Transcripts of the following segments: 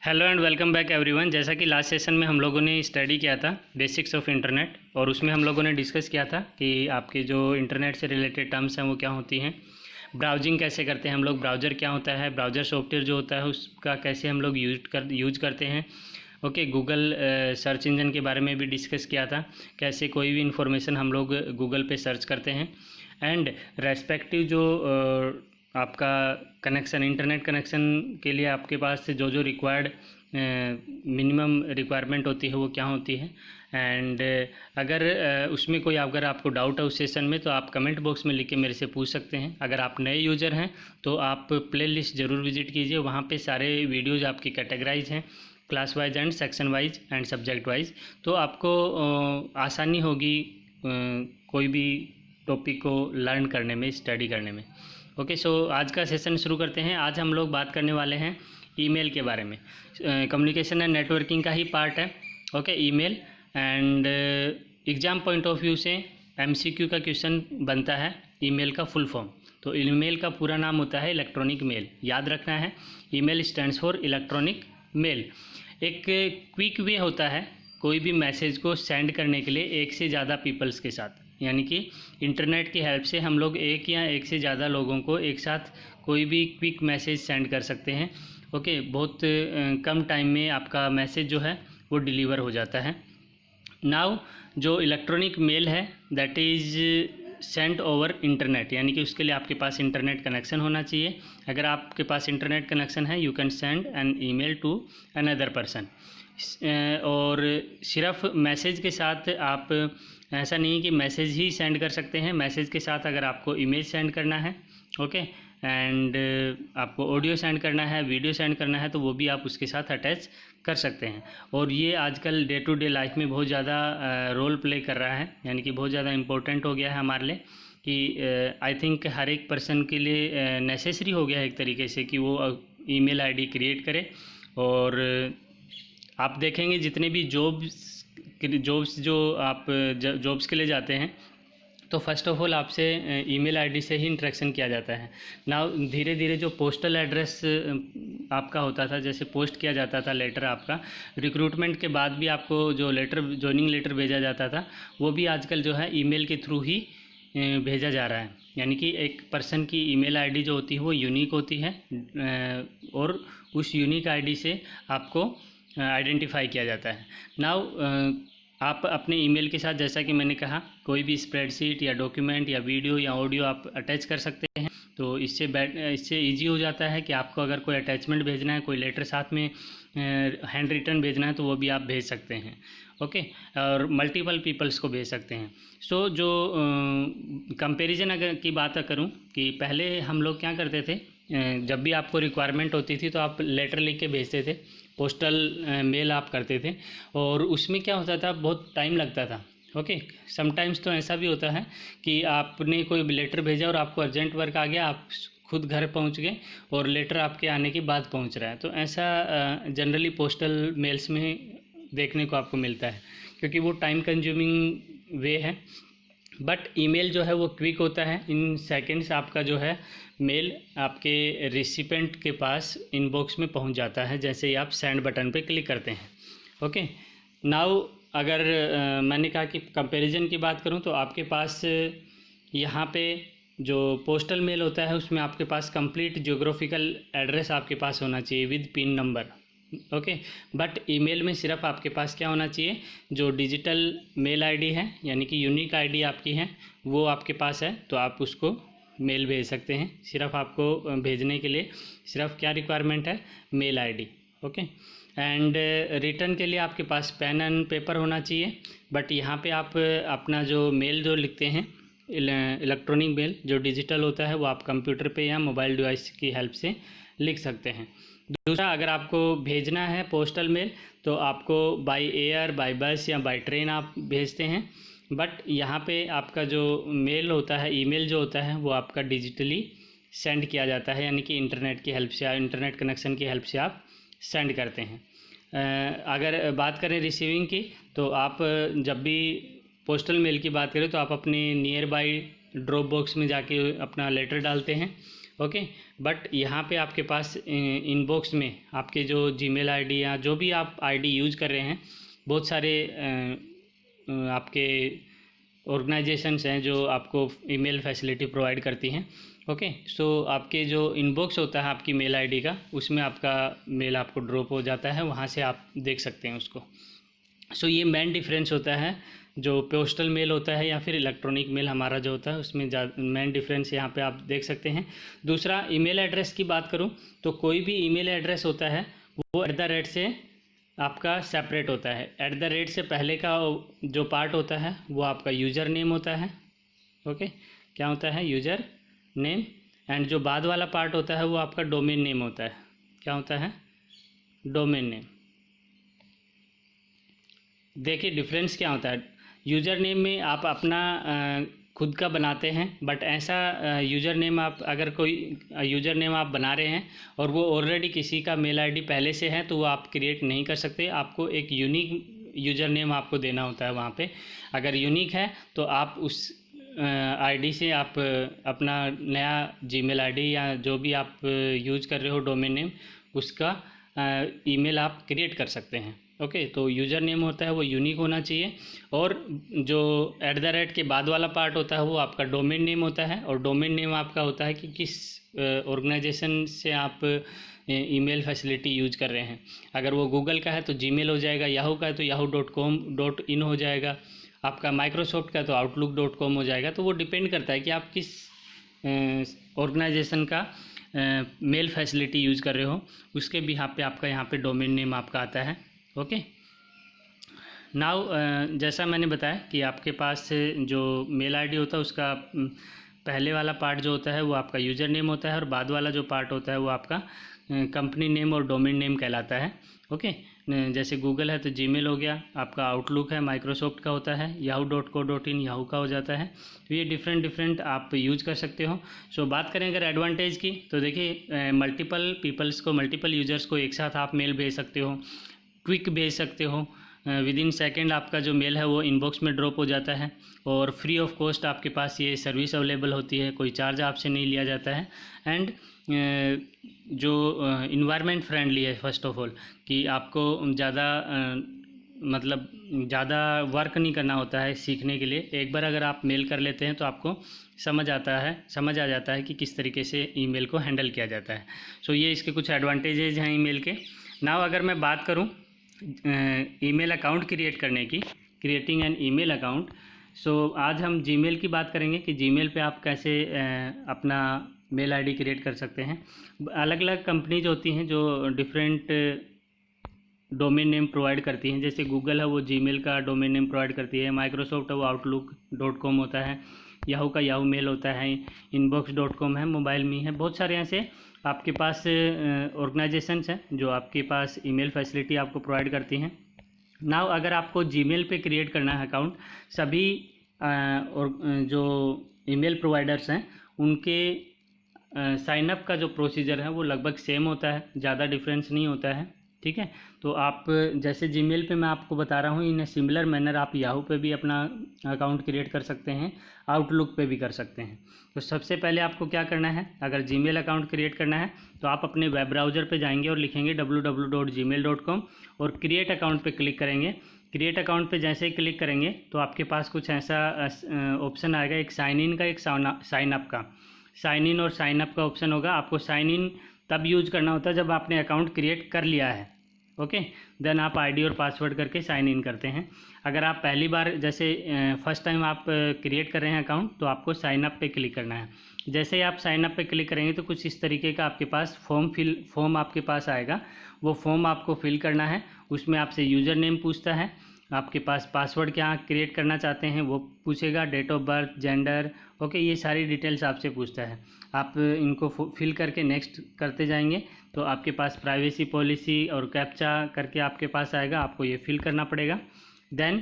Hello and welcome back everyone. जैसा कि last session में हम लोगों ने स्टडी किया था बेसिक्स ऑफ इंटरनेट, और उसमें हम लोगों ने डिस्कस किया था कि आपके जो इंटरनेट से रिलेटेड टर्म्स हैं वो क्या होती हैं, ब्राउजिंग कैसे करते हैं हम लोग, ब्राउज़र क्या होता है, ब्राउज़र सॉफ्टवेयर जो होता है उसका कैसे हम लोग यूज करते हैं। ओके, गूगल सर्च इंजन के बारे में भी डिस्कस किया था, कैसे कोई भी इंफॉर्मेशन हम लोग गूगल पे सर्च करते हैं। एंड रेस्पेक्टिव जो आपका कनेक्शन, इंटरनेट कनेक्शन के लिए आपके पास जो जो रिक्वायर्ड मिनिमम रिक्वायरमेंट होती है वो क्या होती है। एंड अगर उसमें कोई अगर आपको डाउट है उस सेशन में, तो आप कमेंट बॉक्स में लिख के मेरे से पूछ सकते हैं। अगर आप नए यूज़र हैं तो आप प्लेलिस्ट ज़रूर विजिट कीजिए, वहाँ पे सारे वीडियोज़ आपकी कैटेगराइज हैं, class wise and section wise and subject wise, तो आपको आसानी होगी कोई भी टॉपिक को लर्न करने में, स्टडी करने में। ओके, सो आज का सेशन शुरू करते हैं। आज हम लोग बात करने वाले हैं ईमेल के बारे में। कम्युनिकेशन एंड नेटवर्किंग का ही पार्ट है। Okay, email and exam point of view से एमसीक्यू का क्वेश्चन बनता है ईमेल का फुल फॉर्म। तो ईमेल का पूरा नाम होता है इलेक्ट्रॉनिक मेल, याद रखना है। Email stands for electronic mail. एक क्विक वे होता है कोई भी मैसेज को सेंड करने के लिए एक से ज़्यादा पीपल्स के साथ, यानी कि इंटरनेट की हेल्प से हम लोग एक या एक से ज़्यादा लोगों को एक साथ कोई भी क्विक मैसेज सेंड कर सकते हैं। ओके, बहुत कम टाइम में आपका मैसेज जो है वो डिलीवर हो जाता है। नाउ जो इलेक्ट्रॉनिक मेल है that is send over internet, यानी कि उसके लिए आपके पास इंटरनेट कनेक्शन होना चाहिए। अगर आपके पास इंटरनेट कनेक्शन है you can send an email to another person. और सिर्फ मैसेज के साथ आप, ऐसा नहीं कि मैसेज ही सेंड कर सकते हैं, मैसेज के साथ अगर आपको इमेज सेंड करना है, ओके, एंड आपको ऑडियो सेंड करना है, वीडियो सेंड करना है, तो वो भी आप उसके साथ अटैच कर सकते हैं। और ये आजकल डे टू डे लाइफ में बहुत ज़्यादा रोल प्ले कर रहा है, यानी कि बहुत ज़्यादा इम्पोर्टेंट हो गया है हमारे लिए, कि आई थिंक हर एक पर्सन के लिए नेसेसरी हो गया है एक तरीके से कि वो ईमेल आईडी क्रिएट करे। और आप देखेंगे जितने भी जॉब्स जो आप जॉब्स के लिए जाते हैं, तो फर्स्ट ऑफ ऑल आपसे ईमेल आईडी से ही इंटरेक्शन किया जाता है। नाउ धीरे धीरे जो पोस्टल एड्रेस आपका होता था, जैसे पोस्ट किया जाता था लेटर आपका, रिक्रूटमेंट के बाद भी आपको जो लेटर, जॉइनिंग लेटर भेजा जाता था, वो भी आजकल जो है ईमेल के थ्रू ही भेजा जा रहा है। यानी कि एक पर्सन की ईमेल आईडी जो होती है वो यूनिक होती है, और उस यूनिक आईडी से आपको आइडेंटिफाई किया जाता है। नाउ आप अपने ईमेल के साथ, जैसा कि मैंने कहा, कोई भी स्प्रेडशीट या डॉक्यूमेंट या वीडियो या ऑडियो आप अटैच कर सकते हैं। तो इससे ईजी हो जाता है कि आपको अगर कोई अटैचमेंट भेजना है, कोई लेटर साथ में हैंड रिटन भेजना है, तो वो भी आप भेज सकते हैं। ओके, और मल्टीपल पीपल्स को भेज सकते हैं। सो जो कंपैरिजन अगर की बात करूं, कि पहले हम लोग क्या करते थे, जब भी आपको रिक्वायरमेंट होती थी तो आप लेटर लिख के भेजते थे, पोस्टल मेल आप करते थे, और उसमें क्या होता था, बहुत टाइम लगता था। ओके, समटाइम्स तो ऐसा भी होता है कि आपने कोई लेटर भेजा और आपको अर्जेंट वर्क आ गया, आप खुद घर पहुंच गए और लेटर आपके आने के बाद पहुंच रहा है। तो ऐसा जनरली पोस्टल मेल्स में देखने को आपको मिलता है, क्योंकि वो टाइम कंज्यूमिंग वे है। बट ईमेल जो है वो क्विक होता है, इन सेकंड्स आपका जो है मेल आपके रिसिपेंट के पास इनबॉक्स में पहुंच जाता है, जैसे ही आप सेंड बटन पे क्लिक करते हैं। ओके, नाउ अगर मैंने कहा कि कंपैरिजन की बात करूं, तो आपके पास यहाँ पे जो पोस्टल मेल होता है उसमें आपके पास कंप्लीट ज्योग्राफिकल एड्रेस आपके पास होना चाहिए with pin number. Okay, but email में सिर्फ आपके पास क्या होना चाहिए, जो डिजिटल मेल आईडी है, यानी कि यूनिक आईडी आपकी है, वो आपके पास है, तो आप उसको मेल भेज सकते हैं। सिर्फ आपको भेजने के लिए सिर्फ क्या रिक्वायरमेंट है, mail ID. Okay, and return के लिए आपके पास पेन एंड पेपर होना चाहिए। बट यहाँ पे आप अपना जो मेल जो लिखते हैं, इलेक्ट्रॉनिक मेल जो डिजिटल होता है, वो आप कंप्यूटर पे या मोबाइल डिवाइस की हेल्प से लिख सकते हैं। दूसरा, अगर आपको भेजना है पोस्टल मेल, तो आपको बाय एयर, बाय बस या बाय ट्रेन आप भेजते हैं। बट यहाँ पे आपका जो मेल होता है, ईमेल जो होता है, वो आपका डिजिटली सेंड किया जाता है, यानी कि इंटरनेट की हेल्प से, इंटरनेट कनेक्शन की हेल्प से आप सेंड करते हैं। अगर बात करें रिसीविंग की, तो आप जब भी पोस्टल मेल की बात करें तो आप अपने नियर बाई ड्रॉप बॉक्स में जाके अपना लेटर डालते हैं, ओके। बट यहाँ पे आपके पास इनबॉक्स में आपके जो जीमेल आईडी या जो भी आप आईडी यूज़ कर रहे हैं, बहुत सारे आपके ऑर्गेनाइजेशंस हैं जो आपको ईमेल फैसिलिटी प्रोवाइड करती हैं। ओके, सो आपके जो इनबॉक्स होता है आपकी मेल आईडी का, उसमें आपका मेल आपको ड्रॉप हो जाता है, वहाँ से आप देख सकते हैं उसको। सो ये मेन डिफरेंस होता है जो पोस्टल मेल होता है या फिर इलेक्ट्रॉनिक मेल हमारा जो होता है, उसमें मेन डिफरेंस यहाँ पे आप देख सकते हैं। दूसरा, ईमेल एड्रेस की बात करूँ तो कोई भी ईमेल एड्रेस होता है वो @ से आपका सेपरेट होता है। @ से पहले का जो पार्ट होता है वो आपका यूज़र नेम होता है। ओके, क्या होता है? User name. एंड जो बाद वाला पार्ट होता है वो आपका डोमेन नेम होता है। क्या होता है? Domain name. देखिए डिफरेंस क्या होता है। यूज़र नेम में आप अपना खुद का बनाते हैं, बट ऐसा यूज़र नेम आप अगर कोई यूज़र नेम आप बना रहे हैं और वो ऑलरेडी किसी का मेल आईडी पहले से है तो वो आप क्रिएट नहीं कर सकते। आपको एक यूनिक यूज़र नेम आपको देना होता है वहाँ पे। अगर यूनिक है तो आप उस आईडी से आप अपना नया जीमेल आईडी या जो भी आप यूज़ कर रहे हो डोमेन नेम, उसका ईमेल आप क्रिएट कर सकते हैं। ओके, तो यूज़र नेम होता है वो यूनिक होना चाहिए, और जो @ के बाद वाला पार्ट होता है वो आपका डोमेन नेम होता है। और डोमेन नेम आपका होता है कि किस ऑर्गेनाइजेशन से आप ईमेल फैसिलिटी यूज़ कर रहे हैं। अगर वो गूगल का है तो जीमेल हो जाएगा, याहू का है तो yahoo.com.in हो जाएगा, आपका माइक्रोसॉफ्ट का तो outlook.com हो जाएगा। तो वो डिपेंड करता है कि आप किस ऑर्गेनाइजेशन का मेल फैसिलिटी यूज़ कर रहे हो, उसके भी आपका यहाँ पे डोमेन नेम आपका आता है। ओके, नाउ जैसा मैंने बताया कि आपके पास जो मेल आईडी होता है उसका पहले वाला पार्ट जो होता है वो आपका यूज़र नेम होता है, और बाद वाला जो पार्ट होता है वो आपका कंपनी नेम और डोमेन नेम कहलाता है। ओके, जैसे गूगल है तो जीमेल हो गया, आपका आउटलुक है माइक्रोसॉफ्ट का होता है, yahoo.co.in याहू का हो जाता है। तो ये डिफरेंट आप यूज़ कर सकते हो। सो बात करें अगर एडवांटेज की, तो देखिए मल्टीपल पीपल्स को, मल्टीपल यूज़र्स को एक साथ आप मेल भेज सकते हो, क्विक भेज सकते हो, विद इन सेकेंड आपका जो मेल है वो इनबॉक्स में ड्रॉप हो जाता है, और फ्री ऑफ कॉस्ट आपके पास ये सर्विस अवेलेबल होती है, कोई चार्ज आपसे नहीं लिया जाता है। एंड जो इन्वायरमेंट फ्रेंडली है फर्स्ट ऑफ ऑल, कि आपको ज़्यादा मतलब ज़्यादा वर्क नहीं करना होता है सीखने के लिए। एक बार अगर आप मेल कर लेते हैं तो आपको समझ आ जाता है कि किस तरीके से ईमेल को हैंडल किया जाता है। सो ये इसके कुछ एडवांटेजेज हैं ईमेल के। नाउ अगर मैं बात करूं ईमेल अकाउंट क्रिएट करने की, क्रिएटिंग एन ईमेल अकाउंट, सो आज हम जीमेल की बात करेंगे कि जीमेल पे आप कैसे अपना मेल आईडी क्रिएट कर सकते हैं। अलग अलग कंपनीज होती हैं जो डिफरेंट डोमेन नेम प्रोवाइड करती हैं। जैसे गूगल है वो जीमेल का डोमेन नेम प्रोवाइड करती है, माइक्रोसॉफ्ट है वो outlook.com होता है, याहू का याहू मेल होता है, inbox.com है, मोबाइल मी है। बहुत सारे ऐसे आपके पास ऑर्गेनाइजेशंस हैं जो आपके पास ईमेल फैसिलिटी आपको प्रोवाइड करती हैं। नाउ अगर आपको जीमेल पे क्रिएट करना है अकाउंट, सभी और जो ईमेल प्रोवाइडर्स हैं उनके साइन अप का जो प्रोसीजर है वो लगभग सेम होता है, ज़्यादा डिफरेंस नहीं होता है। ठीक है, तो आप जैसे जीमेल पे मैं आपको बता रहा हूँ, इन सिमिलर मैनर आप याहू पे भी अपना अकाउंट क्रिएट कर सकते हैं, आउटलुक पे भी कर सकते हैं। तो सबसे पहले आपको क्या करना है, अगर जीमेल अकाउंट क्रिएट करना है तो आप अपने वेब ब्राउज़र पे जाएंगे और लिखेंगे www.gmail.com और क्रिएट अकाउंट पे क्लिक करेंगे। क्रिएट अकाउंट पे जैसे ही क्लिक करेंगे तो आपके पास कुछ ऐसा ऑप्शन आएगा, एक साइन इन का, एक साइन अप का। साइन इन और साइन अप का ऑप्शन होगा। आपको साइन इन तब यूज करना होता है जब आपने अकाउंट क्रिएट कर लिया है। ओके, देन आप आईडी और पासवर्ड करके साइन इन करते हैं। अगर आप पहली बार जैसे फर्स्ट टाइम आप क्रिएट कर रहे हैं अकाउंट तो आपको साइन अप पे क्लिक करना है। जैसे ही आप साइन अप पे क्लिक करेंगे तो कुछ इस तरीके का आपके पास फॉर्म आपके पास आएगा। वो फॉर्म आपको फिल करना है। उसमें आपसे यूज़र नेम पूछता है, आपके पास पासवर्ड क्या क्रिएट करना चाहते हैं वो पूछेगा, date of birth, gender, okay, ये सारी डिटेल्स आपसे पूछता है। आप इनको फिल करके नेक्स्ट करते जाएंगे तो आपके पास प्राइवेसी पॉलिसी और कैप्चा करके आपके पास आएगा, आपको ये फिल करना पड़ेगा। Then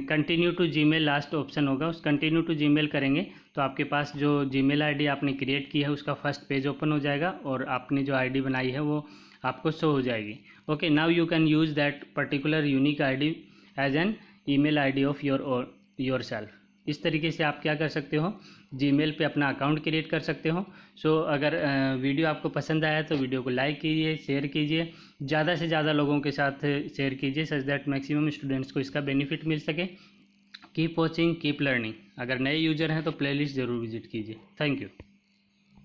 continue to Gmail last option होगा, उस कंटिन्यू टू जीमेल करेंगे तो आपके पास जो जीमेल आईडी आपने क्रिएट की है उसका फर्स्ट पेज ओपन हो जाएगा और आपने जो आईडी बनाई है वो आपको शो हो जाएगी। Okay, now you can use that particular unique ID as an email ID of yourself. इस तरीके से आप क्या कर सकते हो, जीमेल पे अपना अकाउंट क्रिएट कर सकते हो। सो अगर वीडियो आपको पसंद आया तो वीडियो को लाइक कीजिए, शेयर कीजिए, ज़्यादा से ज़्यादा लोगों के साथ शेयर कीजिए सच दैट मैक्सिमम स्टूडेंट्स को इसका बेनिफिट मिल सके। Keep watching, keep learning. अगर नए यूजर हैं तो प्लेलिस्ट ज़रूर विजिट कीजिए। Thank you.